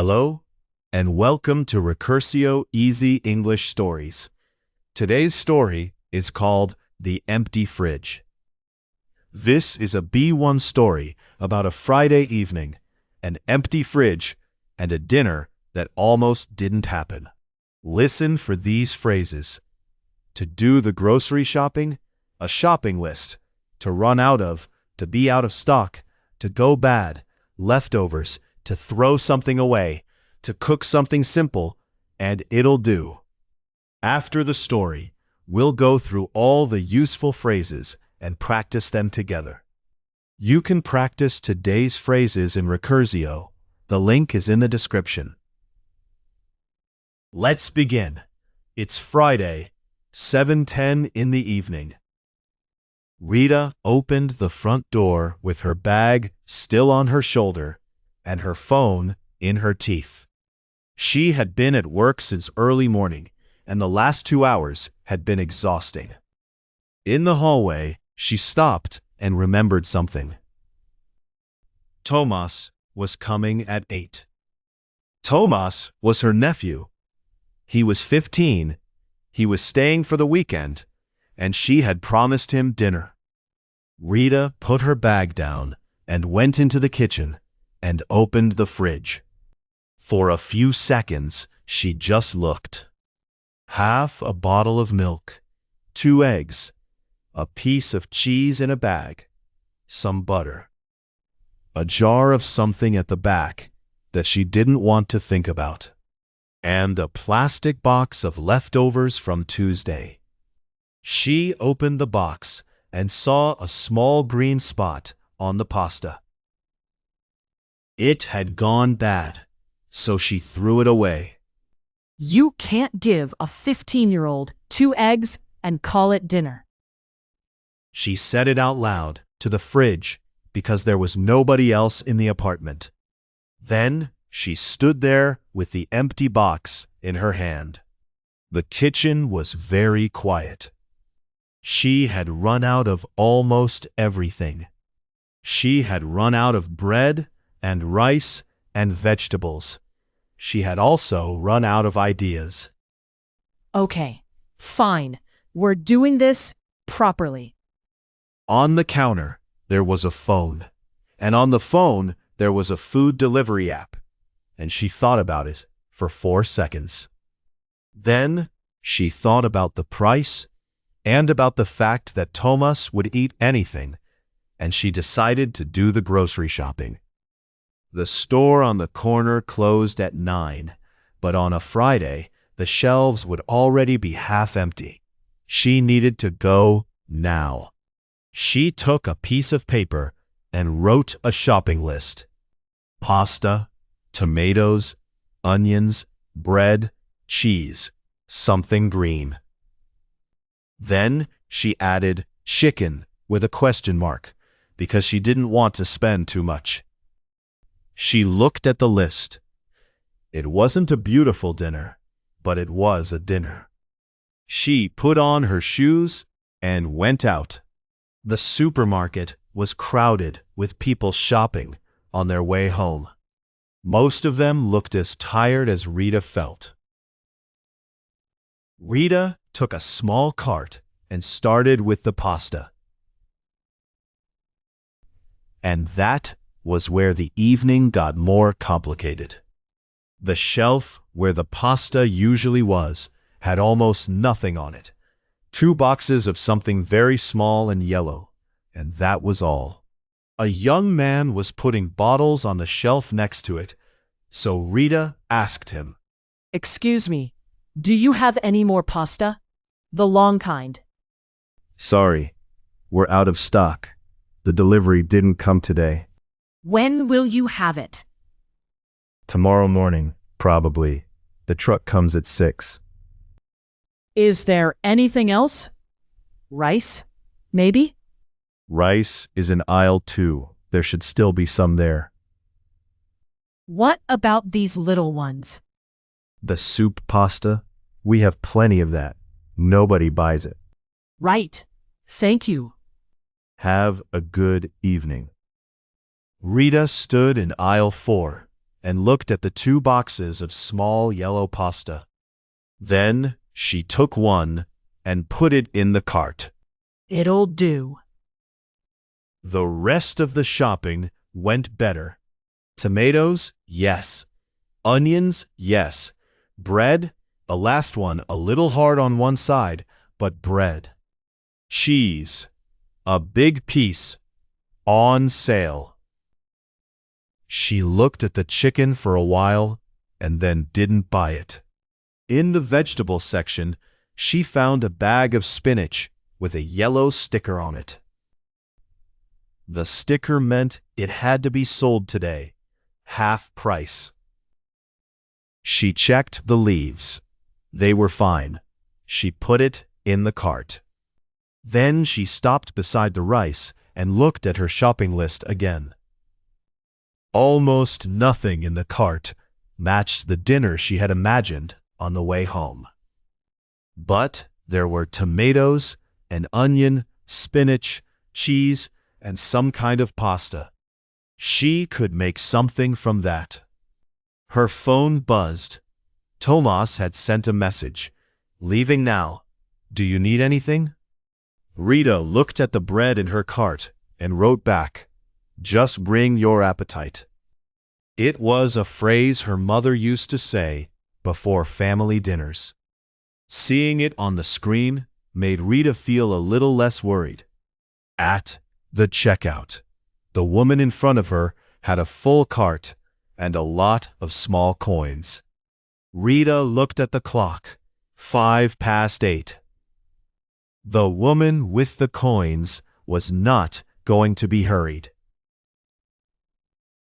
Hello, and welcome to Recursio Easy English Stories. Today's story is called The Empty Fridge. This is a B1 story about a Friday evening, an empty fridge, and a dinner that almost didn't happen. Listen for these phrases. To do the grocery shopping, a shopping list, to run out of, to be out of stock, to go bad, leftovers, to throw something away, to cook something simple, and it'll do. After the story, we'll go through all the useful phrases and practice them together. You can practice today's phrases in Recursio. The link is in the description. Let's begin. It's Friday, 7:10 in the evening. Rita opened the front door with her bag still on her shoulder and her phone in her teeth. She had been at work since early morning, and the last 2 hours had been exhausting. In the hallway, she stopped and remembered something. Tomas was coming at 8. Tomas was her nephew. He was 15, he was staying for the weekend, and she had promised him dinner. Rita put her bag down and went into the kitchen and opened the fridge. For a few seconds, she just looked. Half a bottle of milk, 2 eggs, a piece of cheese in a bag, some butter, a jar of something at the back that she didn't want to think about, and a plastic box of leftovers from Tuesday. She opened the box and saw a small green spot on the pasta. It had gone bad, so she threw it away. You can't give a 15-year-old 2 eggs and call it dinner. She said it out loud to the fridge because there was nobody else in the apartment. Then she stood there with the empty box in her hand. The kitchen was very quiet. She had run out of almost everything. She had run out of bread and rice and vegetables. She had also run out of ideas. Okay, fine. We're doing this properly. On the counter, there was a phone. And on the phone, there was a food delivery app. And she thought about it for 4 seconds. Then she thought about the price and about the fact that Tomas would eat anything, and she decided to do the grocery shopping. The store on the corner closed at 9, but on a Friday, the shelves would already be half empty. She needed to go now. She took a piece of paper and wrote a shopping list. Pasta, tomatoes, onions, bread, cheese, something green. Then she added chicken with a question mark because she didn't want to spend too much. She looked at the list. It wasn't a beautiful dinner, but it was a dinner. She put on her shoes and went out. The supermarket was crowded with people shopping on their way home. Most of them looked as tired as Rita felt. Rita took a small cart and started with the pasta. And that was where the evening got more complicated. The shelf where the pasta usually was had almost nothing on it. 2 boxes of something very small and yellow, and that was all. A young man was putting bottles on the shelf next to it, so Rita asked him, Excuse me, do you have any more pasta? The long kind. Sorry, we're out of stock. The delivery didn't come today. When will you have it? Tomorrow morning, probably. The truck comes at 6. Is there anything else? Rice, maybe? Rice is in aisle 2. There should still be some there. What about these little ones? The soup pasta? We have plenty of that. Nobody buys it. Right. Thank you. Have a good evening. Rita stood in aisle 4. and looked at the 2 boxes of small yellow pasta. Then she took one and put it in the cart. It'll do. The rest of the shopping went better. Tomatoes, yes. Onions, yes. Bread, the last one a little hard on one side, but bread. Cheese, a big piece, on sale. She looked at the chicken for a while and then didn't buy it. In the vegetable section, she found a bag of spinach with a yellow sticker on it. The sticker meant it had to be sold today, half price. She checked the leaves. They were fine. She put it in the cart. Then she stopped beside the rice and looked at her shopping list again. Almost nothing in the cart matched the dinner she had imagined on the way home. But there were tomatoes, an onion, spinach, cheese, and some kind of pasta. She could make something from that. Her phone buzzed. Tomas had sent a message. Leaving now. Do you need anything? Rita looked at the bread in her cart and wrote back, just bring your appetite. It was a phrase her mother used to say before family dinners. Seeing it on the screen made Rita feel a little less worried. At the checkout, the woman in front of her had a full cart and a lot of small coins. Rita looked at the clock. 8:05. The woman with the coins was not going to be hurried.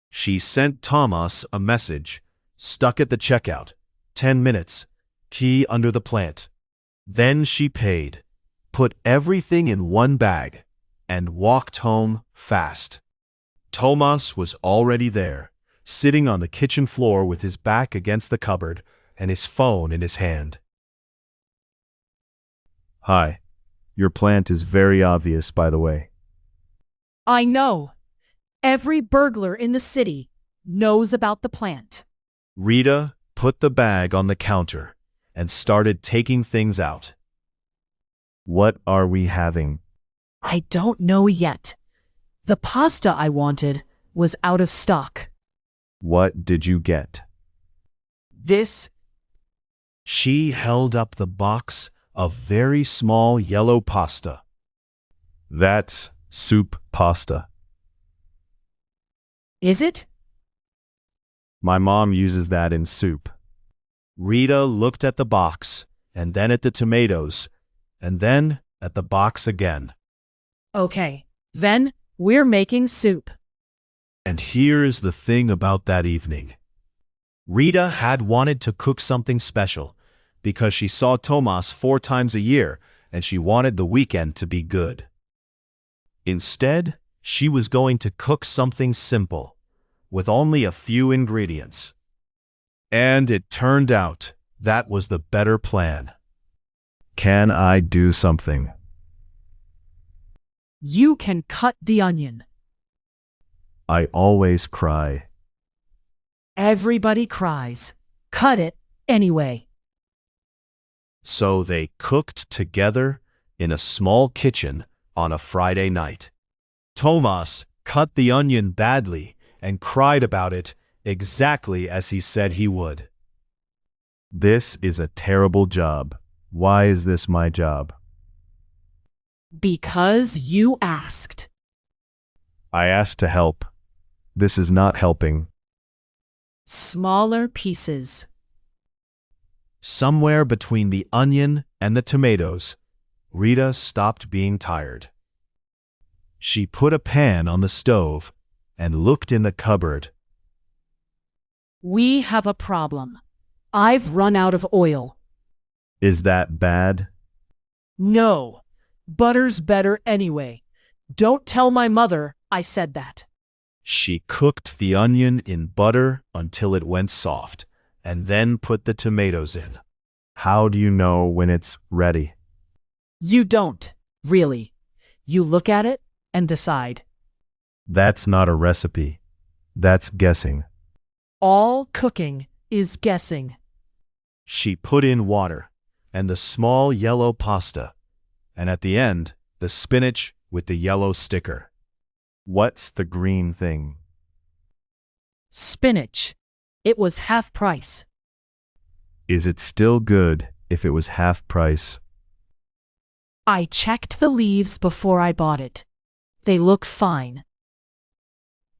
She sent Tomas a message, stuck at the checkout, 10 minutes, key under the plant. Then she paid, put everything in one bag, and walked home fast. Tomas was already there, sitting on the kitchen floor with his back against the cupboard and his phone in his hand. Hi. Your plant is very obvious, by the way. I know. Every burglar in the city knows about the plant. Rita put the bag on the counter and started taking things out. What are we having? I don't know yet. The pasta I wanted was out of stock. What did you get? This. She held up the box of very small yellow pasta. That's soup pasta. Is it? My mom uses that in soup. Rita looked at the box, and then at the tomatoes, and then at the box again. Okay, then we're making soup. And here is the thing about that evening. Rita had wanted to cook something special because she saw Tomas 4 times a year and she wanted the weekend to be good. Instead, she was going to cook something simple, with only a few ingredients. And it turned out that was the better plan. Can I do something? You can cut the onion. I always cry. Everybody cries. Cut it anyway. So they cooked together in a small kitchen on a Friday night. Tomas cut the onion badly and cried about it exactly as he said he would. This is a terrible job. Why is this my job? Because you asked. I asked to help. This is not helping. Smaller pieces. Somewhere between the onion and the tomatoes, Rita stopped being tired. She put a pan on the stove and looked in the cupboard. We have a problem. I've run out of oil. Is that bad? No. Butter's better anyway. Don't tell my mother I said that. She cooked the onion in butter until it went soft, and then put the tomatoes in. How do you know when it's ready? You don't, really. You look at it and decide. That's not a recipe. That's guessing. All cooking is guessing. She put in water and the small yellow pasta, and at the end, the spinach with the yellow sticker. What's the green thing? Spinach. It was half price. Is it still good if it was half price? I checked the leaves before I bought it. They look fine.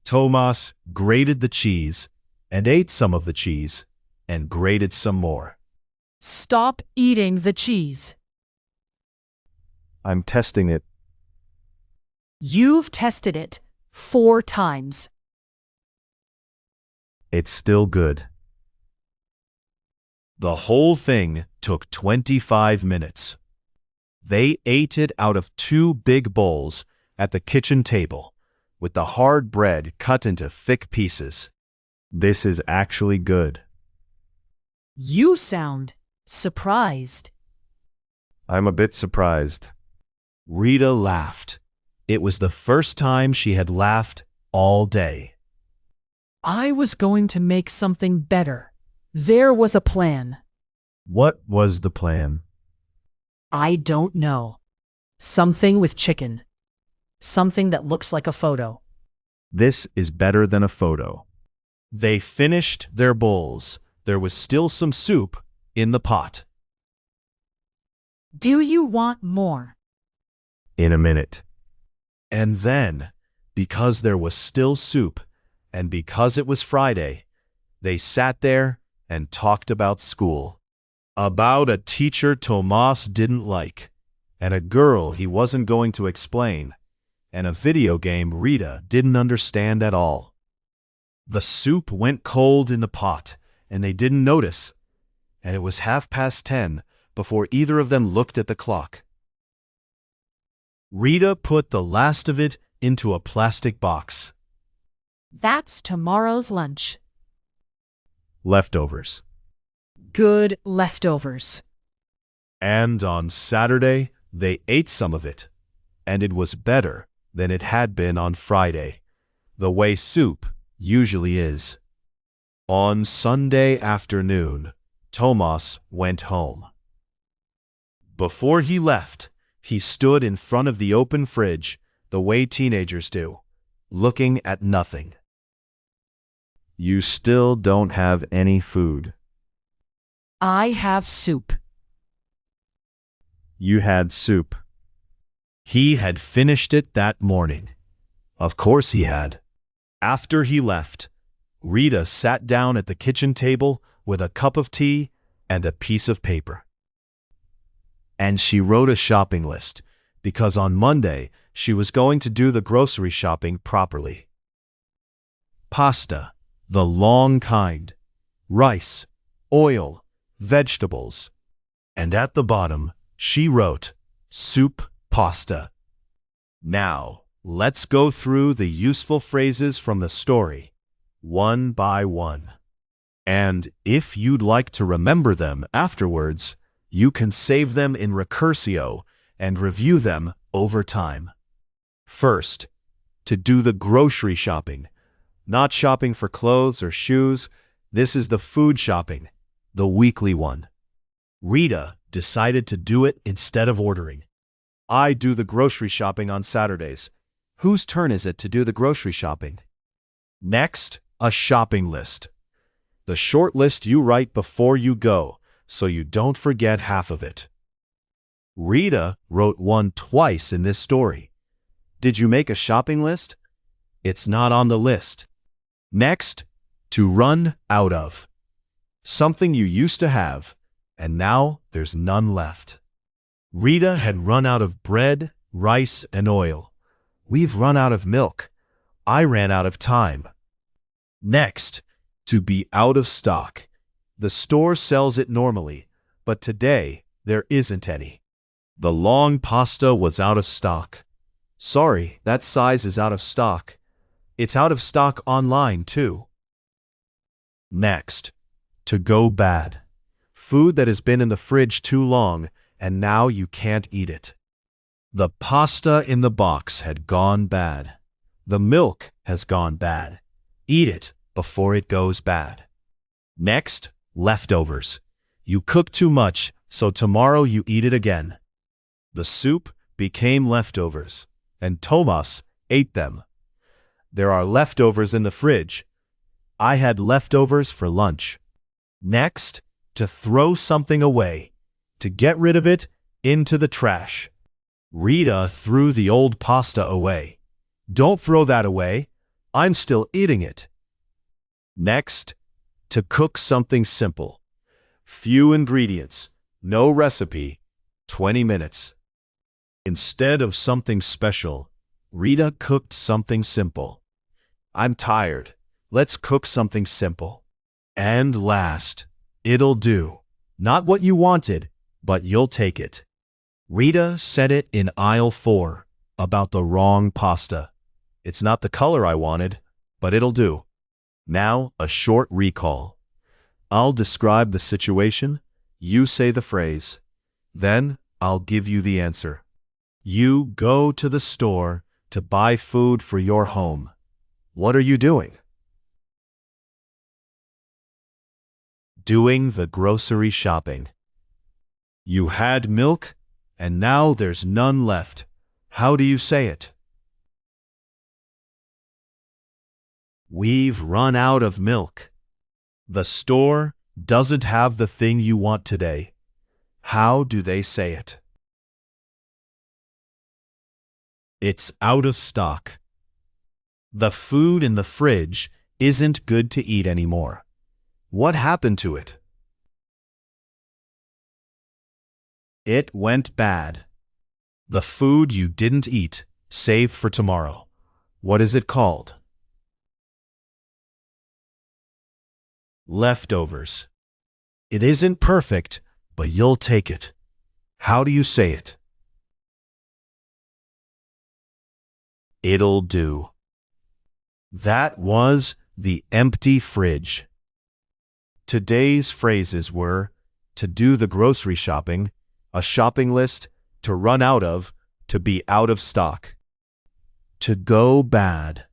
Tomas grated the cheese and ate some of the cheese and grated some more. Stop eating the cheese. I'm testing it. You've tested it 4 times. It's still good. The whole thing took 25 minutes. They ate it out of 2 big bowls at the kitchen table, with the hard bread cut into thick pieces. This is actually good. You sound surprised. I'm a bit surprised. Rita laughed. It was the first time she had laughed all day. I was going to make something better. There was a plan. What was the plan? I don't know. Something with chicken. Something that looks like a photo. This is better than a photo. They finished their bowls. There was still some soup in the pot. Do you want more? In a minute. And then, because there was still soup, and because it was Friday, they sat there and talked about school. About a teacher Tomas didn't like, and a girl he wasn't going to explain, and a video game Rita didn't understand at all. The soup went cold in the pot, and they didn't notice, and it was 10:30 before either of them looked at the clock. Rita put the last of it into a plastic box. That's tomorrow's lunch. Leftovers. Good leftovers. And on Saturday, they ate some of it, and it was better than it had been on Friday, the way soup usually is. On Sunday afternoon, Tomas went home. Before he left, he stood in front of the open fridge, the way teenagers do, looking at nothing. You still don't have any food. I have soup. You had soup. He had finished it that morning. Of course he had. After he left, Rita sat down at the kitchen table with a cup of tea and a piece of paper. And she wrote a shopping list, because on Monday she was going to do the grocery shopping properly. Pasta, the long kind, rice, oil, vegetables, and at the bottom she wrote, soup pasta. Now, let's go through the useful phrases from the story, one by one. And if you'd like to remember them afterwards, you can save them in Recursio and review them over time. First, to do the grocery shopping. Not shopping for clothes or shoes, this is the food shopping, the weekly one. Rita decided to do it instead of ordering. I do the grocery shopping on Saturdays. Whose turn is it to do the grocery shopping? Next, a shopping list. The short list you write before you go, so you don't forget half of it. Rita wrote one twice in this story. Did you make a shopping list? It's not on the list. Next, to run out of. Something you used to have, and now there's none left. Rita had run out of bread, rice, and oil. We've run out of milk. I ran out of time. Next, to be out of stock. The store sells it normally, but today there isn't any. The long pasta was out of stock. Sorry, that size is out of stock. It's out of stock online too. Next, to go bad. Food that has been in the fridge too long and now you can't eat it. The pasta in the box had gone bad. The milk has gone bad. Eat it before it goes bad. Next, leftovers. You cook too much, so tomorrow you eat it again. The soup became leftovers, and Tomas ate them. There are leftovers in the fridge. I had leftovers for lunch. Next, to throw something away. To get rid of it, into the trash. Rita threw the old pasta away. Don't throw that away. I'm still eating it. Next, to cook something simple. Few ingredients, no recipe, 20 minutes. Instead of something special, Rita cooked something simple. I'm tired. Let's cook something simple. And last, it'll do. Not what you wanted, but you'll take it. Rita said it in aisle 4 about the wrong pasta. It's not the color I wanted, but it'll do. Now, a short recall. I'll describe the situation, you say the phrase. Then, I'll give you the answer. You go to the store to buy food for your home. What are you doing? Doing the grocery shopping. You had milk, and now there's none left. How do you say it? We've run out of milk. The store doesn't have the thing you want today. How do they say it? It's out of stock. The food in the fridge isn't good to eat anymore. What happened to it? It went bad. The food you didn't eat, saved for tomorrow. What is it called? Leftovers. It isn't perfect, but you'll take it. How do you say it? It'll do. That was the empty fridge. Today's phrases were to do the grocery shopping, a shopping list, to run out of, to be out of stock. To go bad,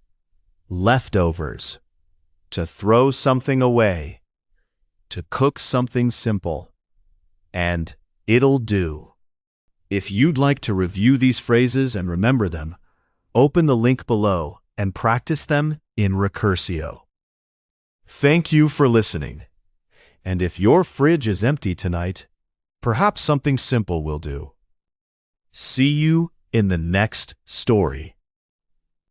leftovers, to throw something away, to cook something simple, and it'll do. If you'd like to review these phrases and remember them, open the link below and practice them in Recursio. Thank you for listening. And if your fridge is empty tonight, perhaps something simple will do. See you in the next story.